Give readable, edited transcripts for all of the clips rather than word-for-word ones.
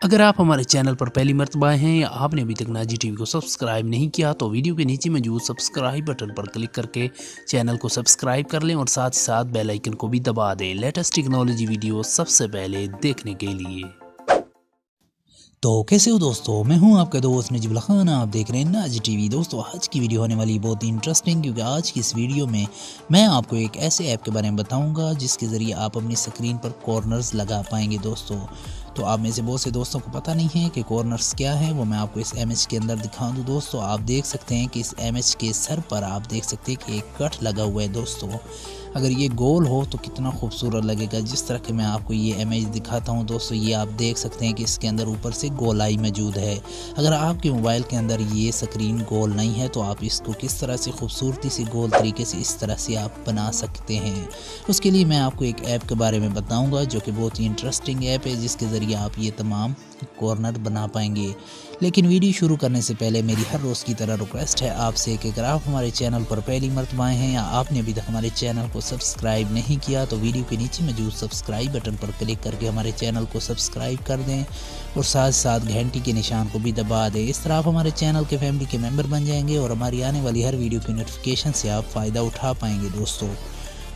अगर आप हमारे चैनल पर पहली मर्तबा हैं या आपने अभी तक नाजी टीवी को सब्सक्राइब नहीं किया तो वीडियो के नीचे मौजूद सब्सक्राइब बटन पर क्लिक करके चैनल को सब्सक्राइब कर लें और साथ ही साथ बेल आइकन को भी दबा दें लेटेस्ट टेक्नोलॉजी वीडियो सबसे पहले देखने के लिए। तो कैसे हो दोस्तों, मैं हूं आपका दोस्त नजीब उल्लाह खान। आप देख रहे हैं नाजी टीवी। दोस्तों आज की वीडियो होने वाली बहुत ही इंटरेस्टिंग, क्योंकि आज की इस वीडियो में मैं आपको एक ऐसे ऐप के बारे में बताऊंगा जिसके ज़रिए आप अपनी स्क्रीन पर कॉर्नर्स लगा पाएंगे। दोस्तों तो आप में से बहुत से दोस्तों को पता नहीं है कि कॉर्नर्स क्या है, वो मैं आपको इस इमेज के अंदर दिखा दूँ। दोस्तों आप देख सकते हैं कि इस इमेज के सर पर आप देख सकते हैं कि एक कट लगा हुआ है। दोस्तों अगर ये गोल हो तो कितना खूबसूरत लगेगा। जिस तरह के मैं आपको ये इमेज दिखाता हूँ दोस्तों, ये आप देख सकते हैं कि इसके अंदर ऊपर से गोलाई मौजूद है। अगर आपके मोबाइल के अंदर ये स्क्रीन गोल नहीं है तो आप इसको किस तरह से खूबसूरती से गोल तरीके से इस तरह से आप बना सकते हैं। उसके लिए मैं आपको एक ऐप के बारे में बताऊँगा जो कि बहुत ही इंटरेस्टिंग ऐप है, जिसके ज़रिए आप ये तमाम कॉर्नर बना पाएंगे। लेकिन वीडियो शुरू करने से पहले मेरी हर रोज़ की तरह रिक्वेस्ट है आपसे कि अगर आप हमारे चैनल पर पहली मर्तबा हैं या आपने अभी तक हमारे चैनल को सब्सक्राइब नहीं किया तो वीडियो के नीचे मौजूद सब्सक्राइब बटन पर क्लिक करके हमारे चैनल को सब्सक्राइब कर दें और साथ साथ घंटी के निशान को भी दबा दें। इस तरह आप हमारे चैनल के फैमिली के मेम्बर बन जाएंगे और हमारी आने वाली हर वीडियो की नोटिफिकेशन से आप फ़ायदा उठा पाएंगे। दोस्तों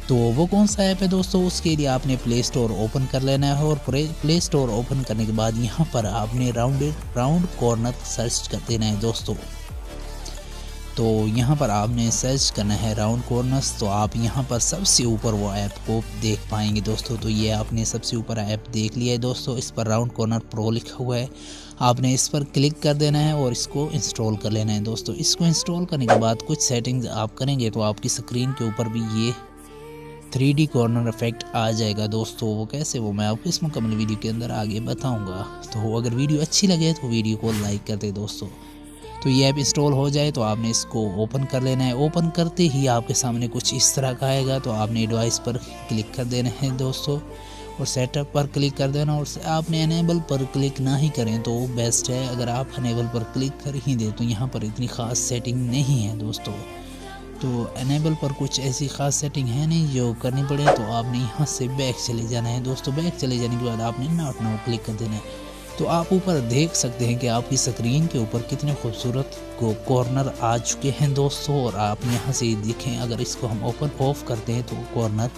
तो वो कौन सा ऐप है दोस्तों, उसके लिए आपने प्ले स्टोर ओपन कर लेना है और प्ले स्टोर ओपन करने के बाद यहाँ पर आपने राउंड कॉर्नर सर्च कर देना है। दोस्तों तो यहाँ पर आपने सर्च करना है राउंड कॉर्नर्स, तो आप यहाँ पर सबसे ऊपर वो ऐप को देख पाएंगे। दोस्तों तो ये आपने सबसे ऊपर ऐप देख लिया है। दोस्तों इस पर राउंड कॉर्नर प्रो लिखा हुआ है, आपने इस पर क्लिक कर देना है और इसको इंस्टॉल कर लेना है। दोस्तों इसको इंस्टॉल करने के बाद कुछ सेटिंग्स आप करेंगे तो आपकी स्क्रीन के ऊपर भी ये 3D कॉर्नर इफेक्ट आ जाएगा। दोस्तों वो कैसे, वो मैं आपको इस मुकम्मल वीडियो के अंदर आगे बताऊंगा। तो अगर वीडियो अच्छी लगे तो वीडियो को लाइक कर दे। दोस्तों तो ये ऐप इंस्टॉल हो जाए तो आपने इसको ओपन कर लेना है। ओपन करते ही आपके सामने कुछ इस तरह का आएगा, तो आपने डिवाइस पर क्लिक कर देना है दोस्तों और सेटअप पर क्लिक कर देना। और आपने अनेबल पर क्लिक ना ही करें तो बेस्ट है। अगर आप अनेबल पर क्लिक कर ही दें तो यहाँ पर इतनी ख़ास सेटिंग नहीं है। दोस्तों तो अनेबल पर कुछ ऐसी ख़ास सेटिंग है नहीं जो करनी पड़े, तो आपने यहाँ से बैक चले जाना है। दोस्तों बैक चले जाने के बाद आपने नॉट नाउ क्लिक कर देना है। तो आप ऊपर देख सकते हैं कि आपकी स्क्रीन के ऊपर कितने खूबसूरत कॉर्नर आ चुके हैं। दोस्तों और आप यहाँ से देखें, अगर इसको हम ओपन ऑफ करते हैं तो कॉर्नर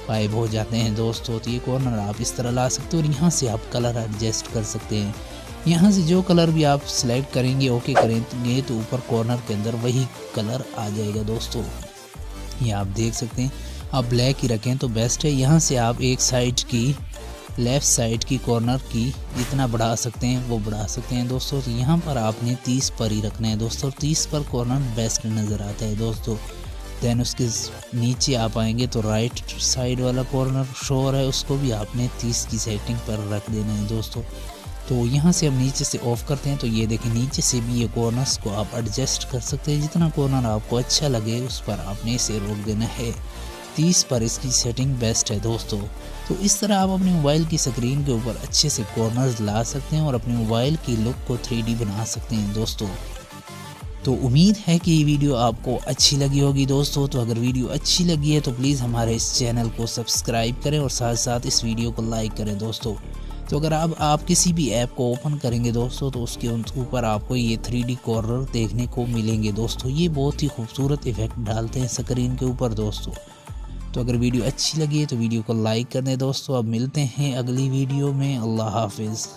गायब हो जाते हैं। दोस्तों तो ये कॉर्नर आप इस तरह ला सकते हो और यहाँ से आप कलर एडजस्ट कर सकते हैं। यहाँ से जो कलर भी आप सिलेक्ट करेंगे, ओके करेंगे, तो ऊपर कॉर्नर के अंदर वही कलर आ जाएगा। दोस्तों ये आप देख सकते हैं, आप ब्लैक ही रखें तो बेस्ट है। यहाँ से आप एक साइड की लेफ़्ट साइड की कॉर्नर की जितना बढ़ा सकते हैं वो बढ़ा सकते हैं। दोस्तों तो यहाँ पर आपने 30 पर ही रखना है। दोस्तों 30 पर कॉर्नर बेस्ट नज़र आता है। दोस्तों दैन उसके नीचे आप आएंगे तो राइट साइड वाला कॉर्नर शो हो रहा है, उसको भी आपने 30 की सेटिंग पर रख देना है। दोस्तों तो यहाँ से हम नीचे से ऑफ करते हैं तो ये देखिए नीचे से भी ये कॉर्नर्स को आप एडजस्ट कर सकते हैं। जितना कॉर्नर आपको अच्छा लगे उस पर आपने इसे रोक देना है। 30 पर इसकी सेटिंग बेस्ट है। दोस्तों तो इस तरह आप अपने मोबाइल की स्क्रीन के ऊपर अच्छे से कॉर्नर्स ला सकते हैं और अपने मोबाइल की लुक को 3D बना सकते हैं। दोस्तों तो उम्मीद है कि ये वीडियो आपको अच्छी लगी होगी। दोस्तों तो अगर वीडियो अच्छी लगी है तो प्लीज़ हमारे इस चैनल को सब्सक्राइब करें और साथ साथ इस वीडियो को लाइक करें। दोस्तों तो अगर आप किसी भी ऐप को ओपन करेंगे दोस्तों तो उसके ऊपर आपको ये 3D कॉर्नर देखने को मिलेंगे। दोस्तों ये बहुत ही खूबसूरत इफेक्ट डालते हैं स्क्रीन के ऊपर। दोस्तों तो अगर वीडियो अच्छी लगी है तो वीडियो को लाइक कर दें। दोस्तों अब मिलते हैं अगली वीडियो में। अल्लाह हाफिज़।